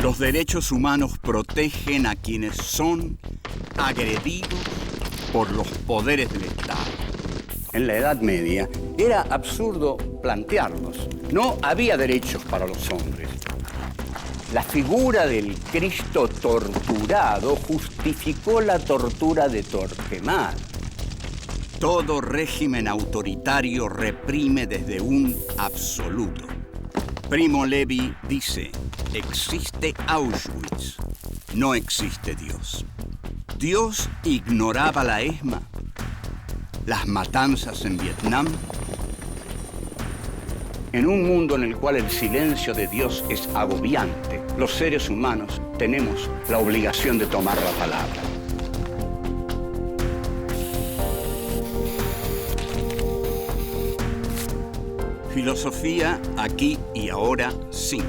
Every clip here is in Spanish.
Los derechos humanos protegen a quienes son agredidos por los poderes del Estado. En la Edad Media era absurdo plantearlos. No había derechos para los hombres. La figura del Cristo torturado justificó la tortura de Torquemada. Todo régimen autoritario reprime desde un absoluto. Primo Levi dice: existe Auschwitz, no existe Dios. ¿Dios ignoraba la ESMA? ¿Las matanzas en Vietnam? En un mundo en el cual el silencio de Dios es agobiante, los seres humanos tenemos la obligación de tomar la palabra. Filosofía aquí y ahora 5.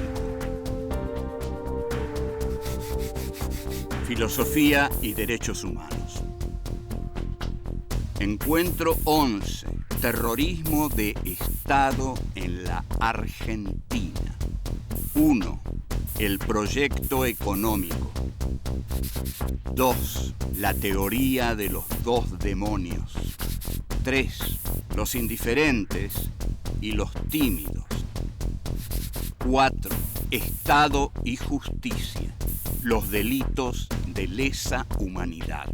Filosofía y derechos humanos. Encuentro 11. Terrorismo de Estado en la Argentina. 1. El proyecto económico. 2. La teoría de los dos demonios. 3. Los indiferentes y los tímidos. 4. Estado y justicia. Los delitos de lesa humanidad.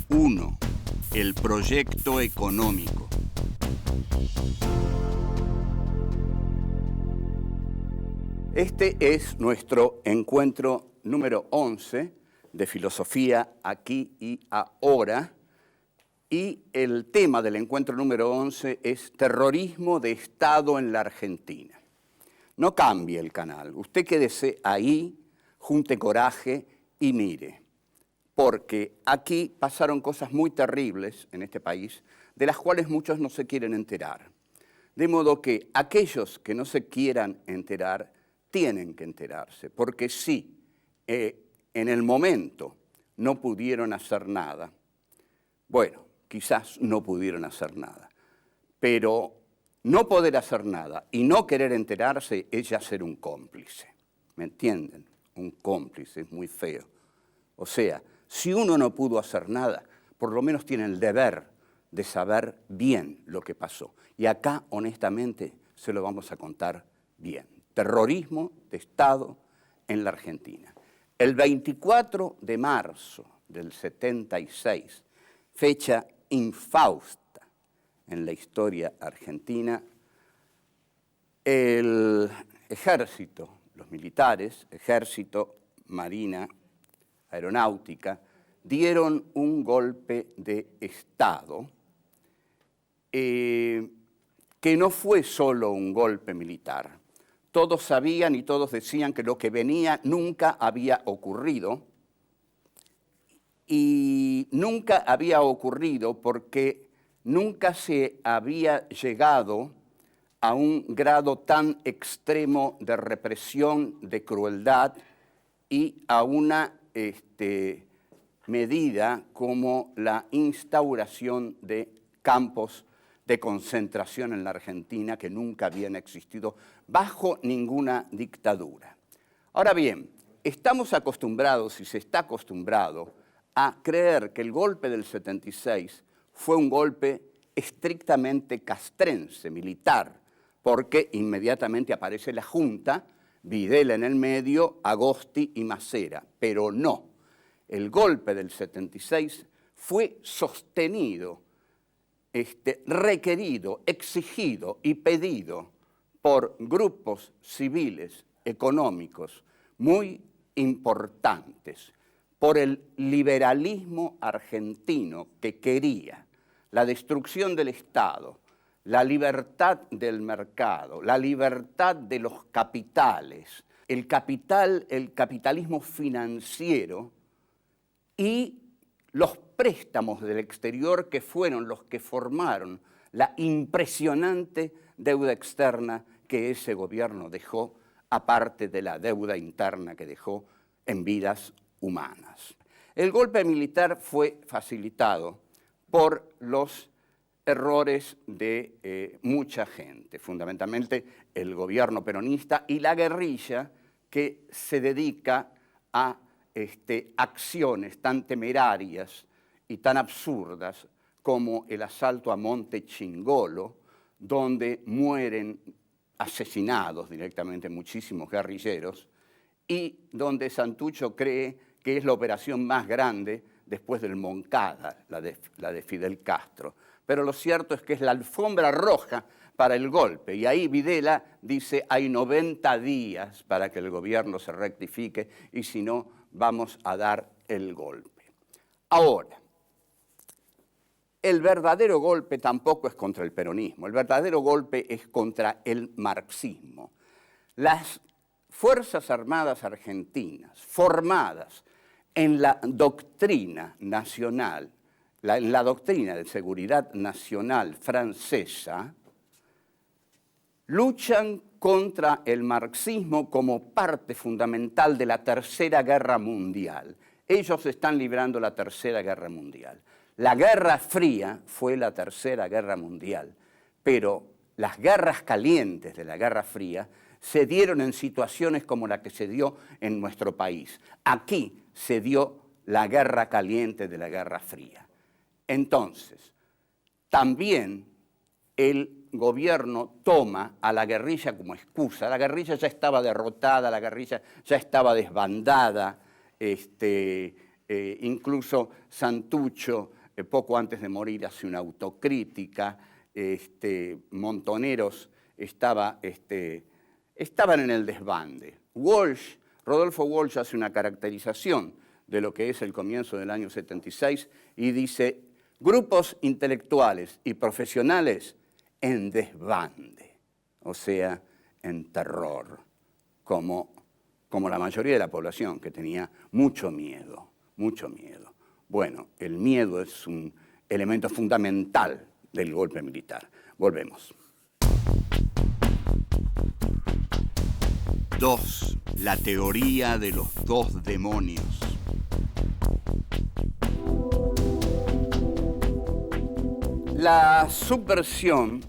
1. El proyecto económico. Este es nuestro encuentro número 11 de Filosofía aquí y ahora. Y el tema del encuentro número 11 es terrorismo de Estado en la Argentina. No cambie el canal. Usted quédese ahí, junte coraje y mire. Porque aquí pasaron cosas muy terribles en este país, de las cuales muchos no se quieren enterar. De modo que aquellos que no se quieran enterar, tienen que enterarse. Porque si en el momento no pudieron hacer nada, bueno, quizás no pudieron hacer nada. Pero no poder hacer nada y no querer enterarse es ya ser un cómplice. ¿Me entienden? Un cómplice es muy feo. O sea, si uno no pudo hacer nada, por lo menos tiene el deber de saber bien lo que pasó. Y acá, honestamente, se lo vamos a contar bien. Terrorismo de Estado en la Argentina. El 24 de marzo del 76, fecha infausta en la historia argentina, el ejército, los militares, ejército, marina, aeronáutica, dieron un golpe de Estado que no fue solo un golpe militar. Todos sabían y todos decían que lo que venía nunca había ocurrido, y nunca había ocurrido porque nunca se había llegado a un grado tan extremo de represión, de crueldad y a una medida como la instauración de campos de concentración en la Argentina que nunca habían existido bajo ninguna dictadura. Ahora bien, estamos acostumbrados y se está acostumbrado a creer que el golpe del 76 fue un golpe estrictamente castrense, militar, porque inmediatamente aparece la Junta, Videla en el medio, Agosti y Macera. Pero no, el golpe del 76 fue sostenido, requerido, exigido y pedido por grupos civiles, económicos, muy importantes, por el liberalismo argentino que quería la destrucción del Estado, la libertad del mercado, la libertad de los capitales, el capitalismo financiero y los préstamos del exterior que fueron los que formaron la impresionante deuda externa que ese gobierno dejó, aparte de la deuda interna que dejó en vidas humanas. El golpe militar fue facilitado por los errores de mucha gente, fundamentalmente el gobierno peronista y la guerrilla que se dedica a acciones tan temerarias y tan absurdas como el asalto a Monte Chingolo, donde mueren asesinados directamente muchísimos guerrilleros y donde Santucho cree que es la operación más grande después del Moncada, la de Fidel Castro. Pero lo cierto es que es la alfombra roja para el golpe. Y ahí Videla dice, hay 90 días para que el gobierno se rectifique y si no, vamos a dar el golpe. Ahora, el verdadero golpe tampoco es contra el peronismo, el verdadero golpe es contra el marxismo. Las Fuerzas Armadas argentinas, formadas en la doctrina nacional, en la doctrina de seguridad nacional francesa, luchan contra el marxismo como parte fundamental de la Tercera Guerra Mundial. Ellos están librando la Tercera Guerra Mundial. La Guerra Fría fue la Tercera Guerra Mundial, pero las guerras calientes de la Guerra Fría se dieron en situaciones como la que se dio en nuestro país. Aquí se dio la guerra caliente de la Guerra Fría. Entonces, también el gobierno toma a la guerrilla como excusa. La guerrilla ya estaba derrotada, la guerrilla ya estaba desbandada, incluso Santucho, poco antes de morir, hace una autocrítica, Montoneros estaban en el desbande. Rodolfo Walsh hace una caracterización de lo que es el comienzo del año 76 y dice, grupos intelectuales y profesionales en desbande, o sea, en terror, como la mayoría de la población que tenía mucho miedo, mucho miedo. Bueno, el miedo es un elemento fundamental del golpe militar. Volvemos. 2. La teoría de los dos demonios. La subversión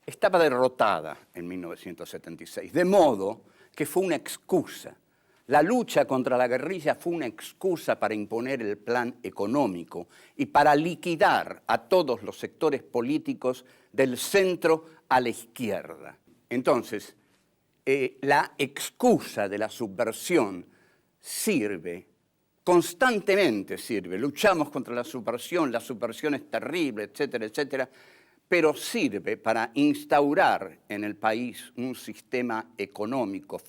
estaba derrotada en 1976, de modo que fue una excusa. La lucha contra la guerrilla fue una excusa para imponer el plan económico y para liquidar a todos los sectores políticos del centro a la izquierda. Entonces, la excusa de la subversión constantemente sirve. Luchamos contra la subversión es terrible, etcétera, etcétera, pero sirve para instaurar en el país un sistema económico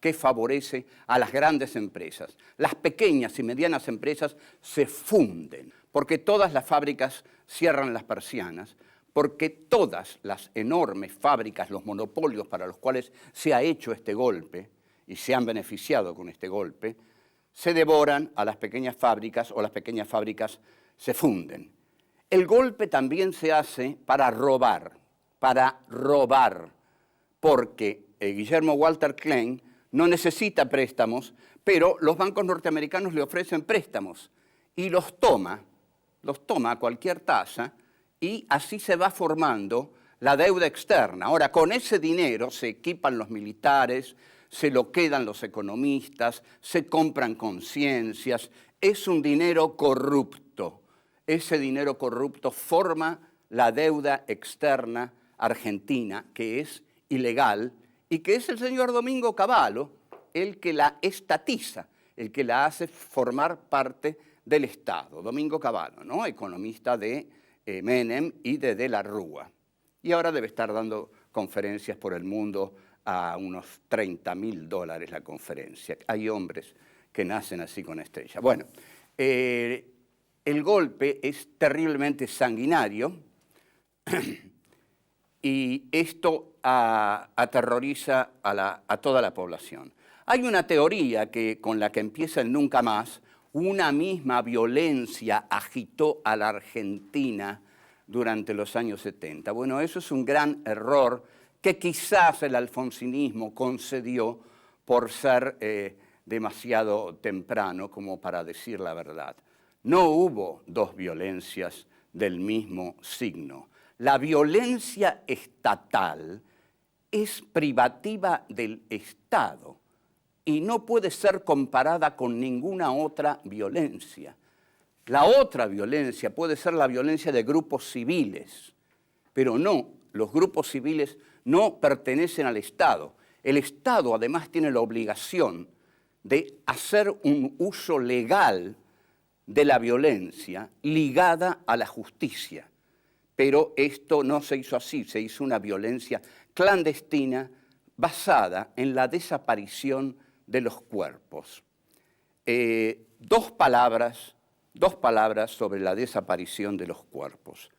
que favorece a las grandes empresas. Las pequeñas y medianas empresas se funden, porque todas las fábricas cierran las persianas, porque todas las enormes fábricas, los monopolios para los cuales se ha hecho este golpe y se han beneficiado con este golpe, se devoran a las pequeñas fábricas o las pequeñas fábricas se funden. El golpe también se hace para robar, porque Guillermo Walter Klein no necesita préstamos, pero los bancos norteamericanos le ofrecen préstamos y los toma a cualquier tasa y así se va formando la deuda externa. Ahora, con ese dinero se equipan los militares, se lo quedan los economistas, se compran conciencias, es un dinero corrupto. Ese dinero corrupto forma la deuda externa argentina, que es ilegal, y que es el señor Domingo Cavallo el que la estatiza, el que la hace formar parte del Estado. Domingo Cavallo, ¿no? Economista de Menem y de la Rúa. Y ahora debe estar dando conferencias por el mundo a unos $30.000 la conferencia. Hay hombres que nacen así con estrella. Bueno, el golpe es terriblemente sanguinario y esto aterroriza a toda la población. Hay una teoría con la que empieza el nunca más. Una misma violencia agitó a la Argentina durante los años 70. Bueno, eso es un gran error que quizás el alfonsinismo concedió por ser demasiado temprano como para decir la verdad. No hubo dos violencias del mismo signo. La violencia estatal es privativa del Estado y no puede ser comparada con ninguna otra violencia. La otra violencia puede ser la violencia de grupos civiles, pero no, los grupos civiles no pertenecen al Estado. El Estado además tiene la obligación de hacer un uso legal de la violencia ligada a la justicia. Pero esto no se hizo así, se hizo una violencia clandestina basada en la desaparición de los cuerpos. Dos palabras sobre la desaparición de los cuerpos.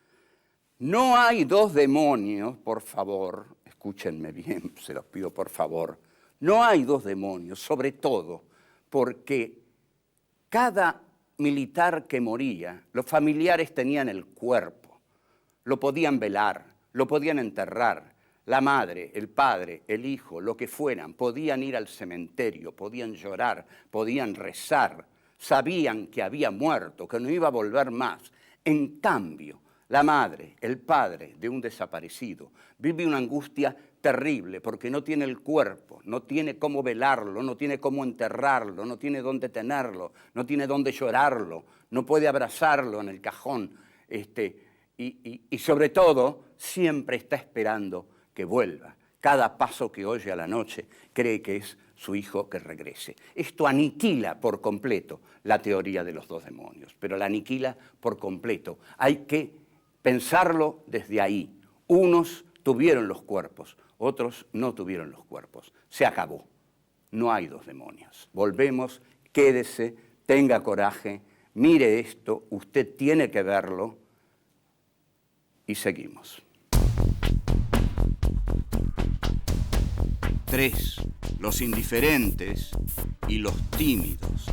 No hay dos demonios, por favor, escúchenme bien, se los pido por favor, no hay dos demonios, sobre todo porque cada militar que moría, los familiares tenían el cuerpo, lo podían velar, lo podían enterrar, la madre, el padre, el hijo, lo que fueran, podían ir al cementerio, podían llorar, podían rezar, sabían que había muerto, que no iba a volver más. En cambio, la madre, el padre de un desaparecido vive una angustia terrible porque no tiene el cuerpo, no tiene cómo velarlo, no tiene cómo enterrarlo, no tiene dónde tenerlo, no tiene dónde llorarlo, no puede abrazarlo en el cajón y sobre todo siempre está esperando que vuelva. Cada paso que oye a la noche cree que es su hijo que regrese. Esto aniquila por completo la teoría de los dos demonios, pero la aniquila por completo. Hay que pensarlo desde ahí. Unos tuvieron los cuerpos, otros no tuvieron los cuerpos. Se acabó. No hay dos demonios. Volvemos, quédese, tenga coraje, mire esto, usted tiene que verlo y seguimos. 3. Los indiferentes y los tímidos.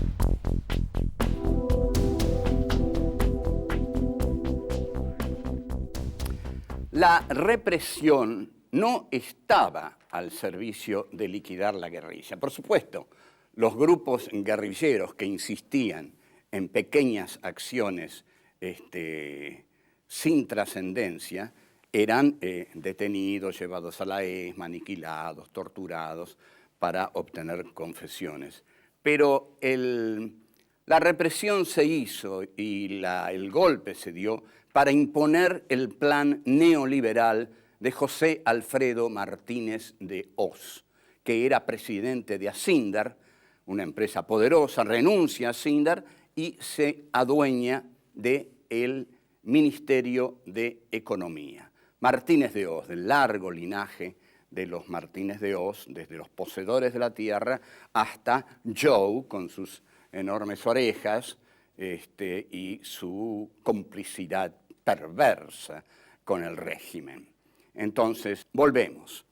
La represión no estaba al servicio de liquidar la guerrilla. Por supuesto, los grupos guerrilleros que insistían en pequeñas acciones sin trascendencia eran detenidos, llevados a la ESMA, aniquilados, torturados para obtener confesiones. Pero la represión se hizo y el golpe se dio para imponer el plan neoliberal de José Alfredo Martínez de Hoz, que era presidente de Asindar, una empresa poderosa, renuncia a Asindar y se adueña del Ministerio de Economía. Martínez de Hoz, del largo linaje de los Martínez de Hoz, desde los poseedores de la tierra hasta Joe, con sus enormes orejas y su complicidad perversa con el régimen. Entonces, volvemos.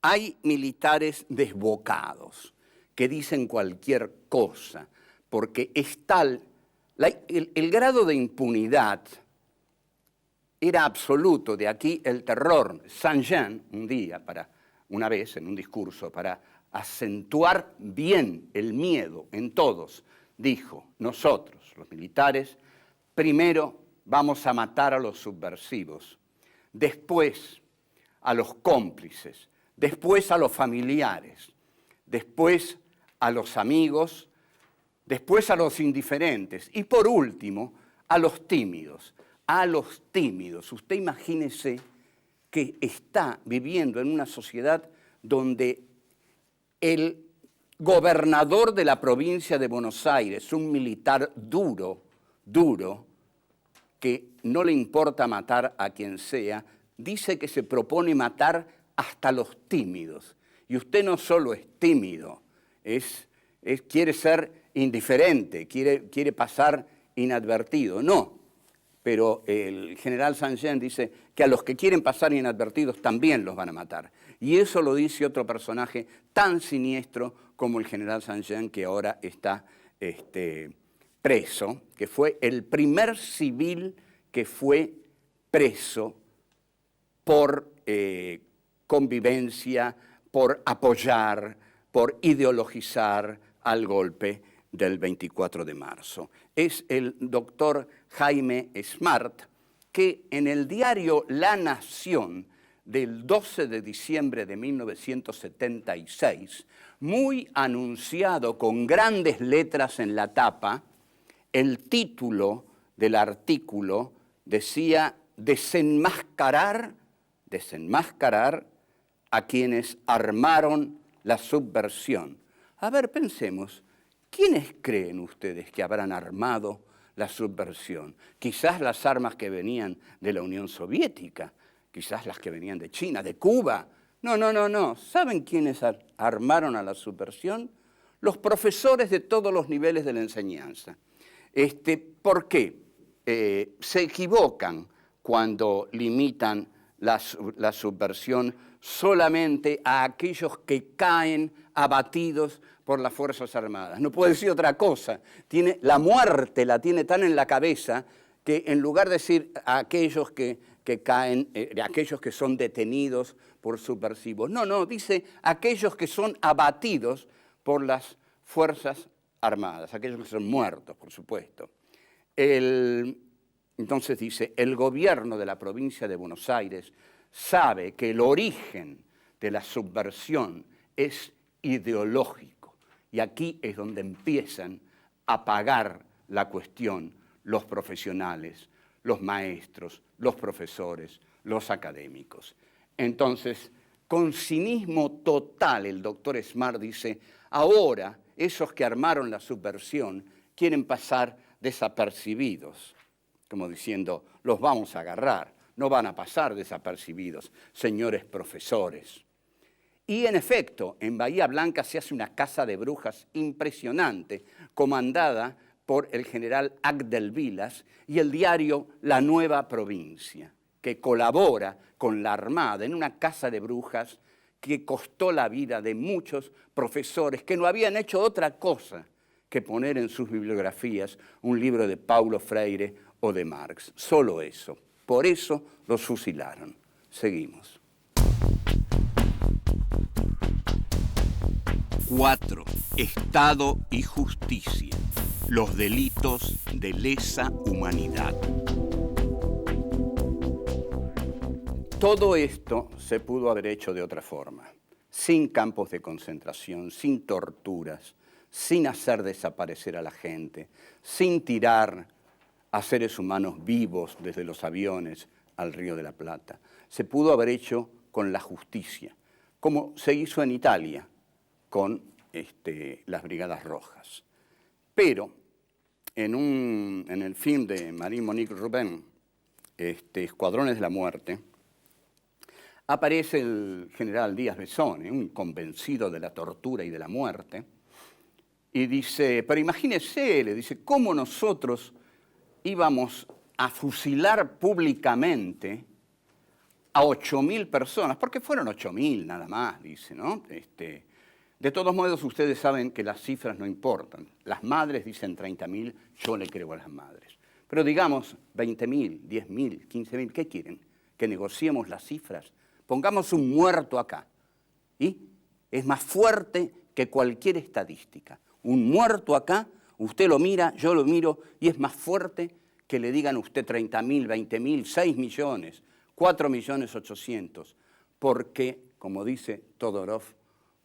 Hay militares desbocados que dicen cualquier cosa, porque es tal, el grado de impunidad era absoluto, de aquí el terror. Saint-Jean, una vez en un discurso, para acentuar bien el miedo en todos, dijo: nosotros, los militares, primero vamos a matar a los subversivos, después a los cómplices, después a los familiares, después a los amigos, después a los indiferentes y por último a los tímidos. A los tímidos. Usted imagínese que está viviendo en una sociedad donde el gobernador de la provincia de Buenos Aires, un militar duro, que no le importa matar a quien sea, dice que se propone matar hasta los tímidos. Y usted no solo es tímido, quiere ser indiferente, quiere pasar inadvertido. No. Pero el general Saint-Jean dice que a los que quieren pasar inadvertidos también los van a matar. Y eso lo dice otro personaje tan siniestro como el general Saint-Jean, que ahora está preso, que fue el primer civil que fue preso por convivencia, por apoyar, por ideologizar al golpe del 24 de marzo. Es el doctor Jaime Smart, que en el diario La Nación del 12 de diciembre de 1976 muy anunciado con grandes letras en la tapa, el título del artículo decía desenmascarar a quienes armaron la subversión. A ver, pensemos, ¿quiénes creen ustedes que habrán armado la subversión? Quizás las armas que venían de la Unión Soviética, quizás las que venían de China, de Cuba. No. ¿Saben quiénes armaron a la subversión? Los profesores de todos los niveles de la enseñanza. ¿Por qué? Se equivocan cuando limitan la subversión solamente a aquellos que caen abatidos por las Fuerzas Armadas. No puede decir otra cosa. La muerte la tiene tan en la cabeza que en lugar de decir a aquellos que caen, aquellos que son detenidos por subversivos. No, dice aquellos que son abatidos por las Fuerzas Armadas, aquellos que son muertos, por supuesto. Entonces dice, el gobierno de la provincia de Buenos Aires sabe que el origen de la subversión es ideológico. Y aquí es donde empiezan a pagar la cuestión los profesionales, los maestros, los profesores, los académicos. Entonces, con cinismo total, el doctor Smart dice, ahora esos que armaron la subversión quieren pasar desapercibidos, como diciendo, los vamos a agarrar, no van a pasar desapercibidos, señores profesores. Y en efecto, en Bahía Blanca se hace una caza de brujas impresionante, comandada por el general Agdel Vilas y el diario La Nueva Provincia, que colabora con la Armada en una caza de brujas que costó la vida de muchos profesores que no habían hecho otra cosa que poner en sus bibliografías un libro de Paulo Freire o de Marx. Solo eso. Por eso los fusilaron. Seguimos. 4. Estado y justicia. Los delitos de lesa humanidad. Todo esto se pudo haber hecho de otra forma, sin campos de concentración, sin torturas, sin hacer desaparecer a la gente, sin tirar a seres humanos vivos desde los aviones al Río de la Plata. Se pudo haber hecho con la justicia, como se hizo en Italia con las Brigadas Rojas. Pero en el film de Marie-Monique Rubin, Escuadrones de la Muerte, aparece el general Díaz Besone, un convencido de la tortura y de la muerte, y dice, pero imagínese, le dice, cómo nosotros íbamos a fusilar públicamente a 8.000 personas, porque fueron 8.000 nada más, dice, ¿no? De todos modos, ustedes saben que las cifras no importan. Las madres dicen 30.000, yo le creo a las madres. Pero digamos 20.000, 10.000, 15.000, ¿qué quieren? ¿Que negociemos las cifras? Pongamos un muerto acá. ¿Y? Es más fuerte que cualquier estadística. Un muerto acá, usted lo mira, yo lo miro, y es más fuerte que le digan a usted 30.000, 20.000, 6 millones, 4.800.000, porque, como dice Todorov,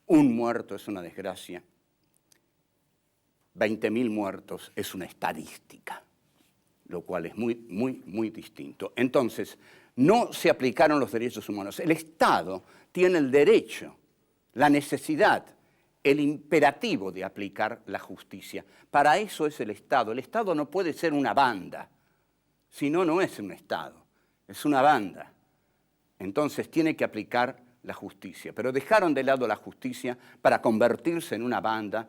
un muerto es una desgracia, 20.000 muertos es una estadística, lo cual es muy distinto. Entonces, no se aplicaron los derechos humanos. El Estado tiene el derecho, la necesidad, el imperativo de aplicar la justicia. Para eso es el Estado. El Estado no puede ser una banda, si no, no es un Estado, es una banda. Entonces tiene que aplicar la justicia, pero dejaron de lado la justicia para convertirse en una banda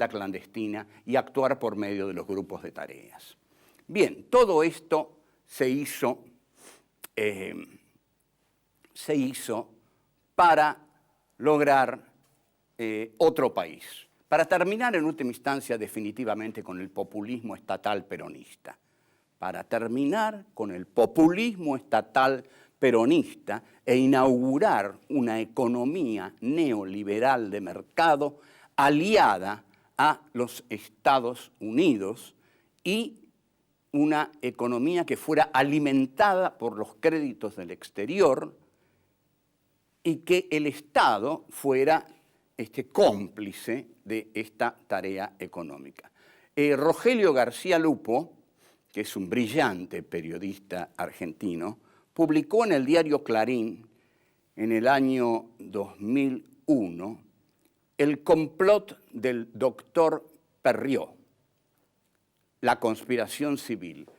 clandestina y actuar por medio de los grupos de tareas. Bien, todo esto se hizo para lograr otro país, para terminar en última instancia definitivamente con el populismo estatal peronista, para terminar con el populismo estatal peronista e inaugurar una economía neoliberal de mercado aliada a los Estados Unidos y una economía que fuera alimentada por los créditos del exterior y que el Estado fuera cómplice de esta tarea económica. Rogelio García Lupo, que es un brillante periodista argentino, publicó en el diario Clarín en el año 2001 El complot del doctor Perrió, la conspiración civil.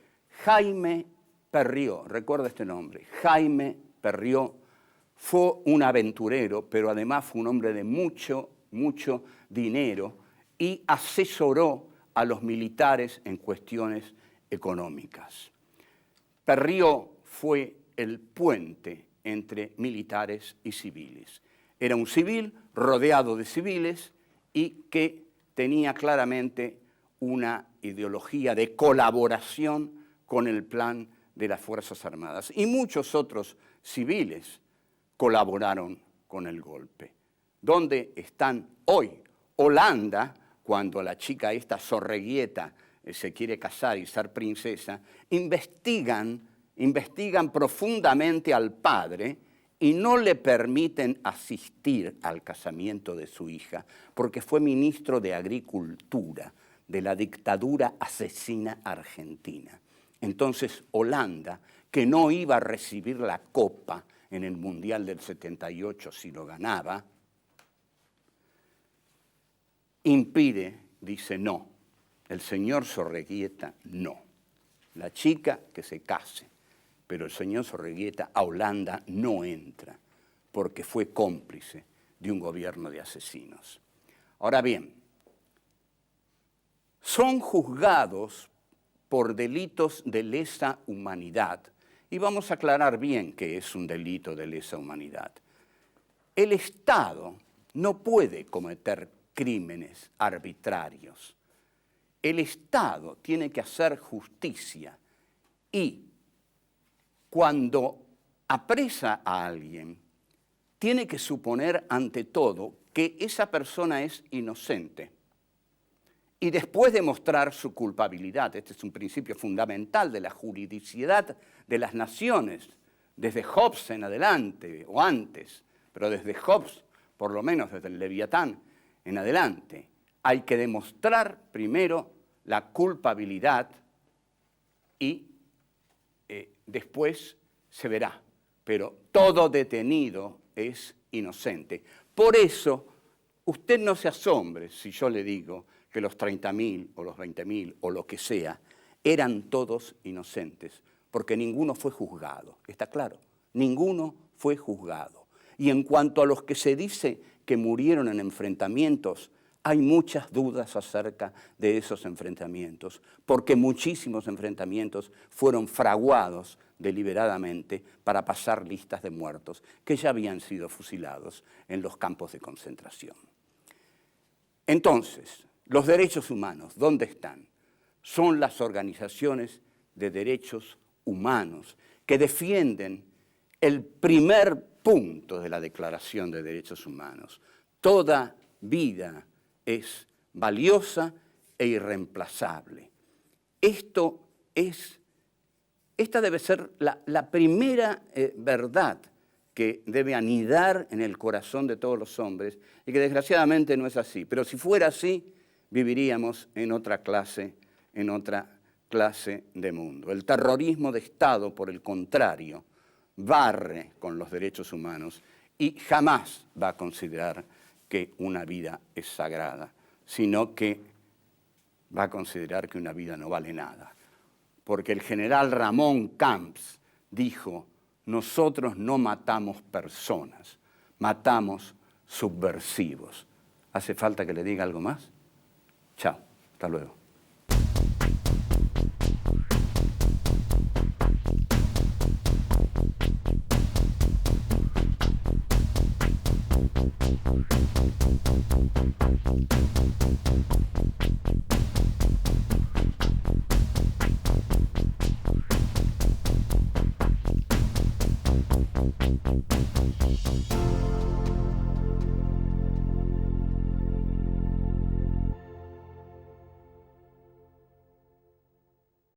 Jaime Perrió, recuerda este nombre, Jaime Perrió fue un aventurero, pero además fue un hombre de mucho dinero y asesoró a los militares en cuestiones económicas. Perrió fue el puente entre militares y civiles. Era un civil rodeado de civiles y que tenía claramente una ideología de colaboración con el plan de las Fuerzas Armadas. Y muchos otros civiles colaboraron con el golpe. ¿Dónde están hoy? Holanda, cuando la chica esta Sorreguieta se quiere casar y ser princesa, investigan profundamente al padre y no le permiten asistir al casamiento de su hija, porque fue ministro de Agricultura de la dictadura asesina argentina. Entonces Holanda, que no iba a recibir la copa en el Mundial del 78 si lo ganaba, impide, dice no, el señor Sorreguieta no, la chica que se case, pero el señor Sorreguieta a Holanda no entra porque fue cómplice de un gobierno de asesinos. Ahora bien, son juzgados por delitos de lesa humanidad, y vamos a aclarar bien qué es un delito de lesa humanidad. El Estado no puede cometer crímenes arbitrarios. El Estado tiene que hacer justicia y cuando apresa a alguien, tiene que suponer ante todo que esa persona es inocente y después demostrar su culpabilidad. Este es un principio fundamental de la juridicidad de las naciones, desde Hobbes en adelante, o antes, pero desde Hobbes, por lo menos desde el Leviatán en adelante. Hay que demostrar primero la culpabilidad y después se verá, pero todo detenido es inocente. Por eso, usted no se asombre si yo le digo que los 30.000 o los 20.000 o lo que sea, eran todos inocentes, porque ninguno fue juzgado, ¿está claro? Ninguno fue juzgado. Y en cuanto a los que se dice que murieron en enfrentamientos, hay muchas dudas acerca de esos enfrentamientos, porque muchísimos enfrentamientos fueron fraguados deliberadamente para pasar listas de muertos que ya habían sido fusilados en los campos de concentración. Entonces, los derechos humanos, ¿dónde están? Son las organizaciones de derechos humanos que defienden el primer punto de la Declaración de Derechos Humanos. Toda vida es valiosa e irreemplazable. Esta debe ser la primera verdad que debe anidar en el corazón de todos los hombres y que desgraciadamente no es así. Pero si fuera así, viviríamos en otra clase de mundo. El terrorismo de Estado, por el contrario, barre con los derechos humanos y jamás va a considerar que una vida es sagrada, sino que va a considerar que una vida no vale nada. Porque el general Ramón Camps dijo, nosotros no matamos personas, matamos subversivos. ¿Hace falta que le diga algo más? Chao, hasta luego.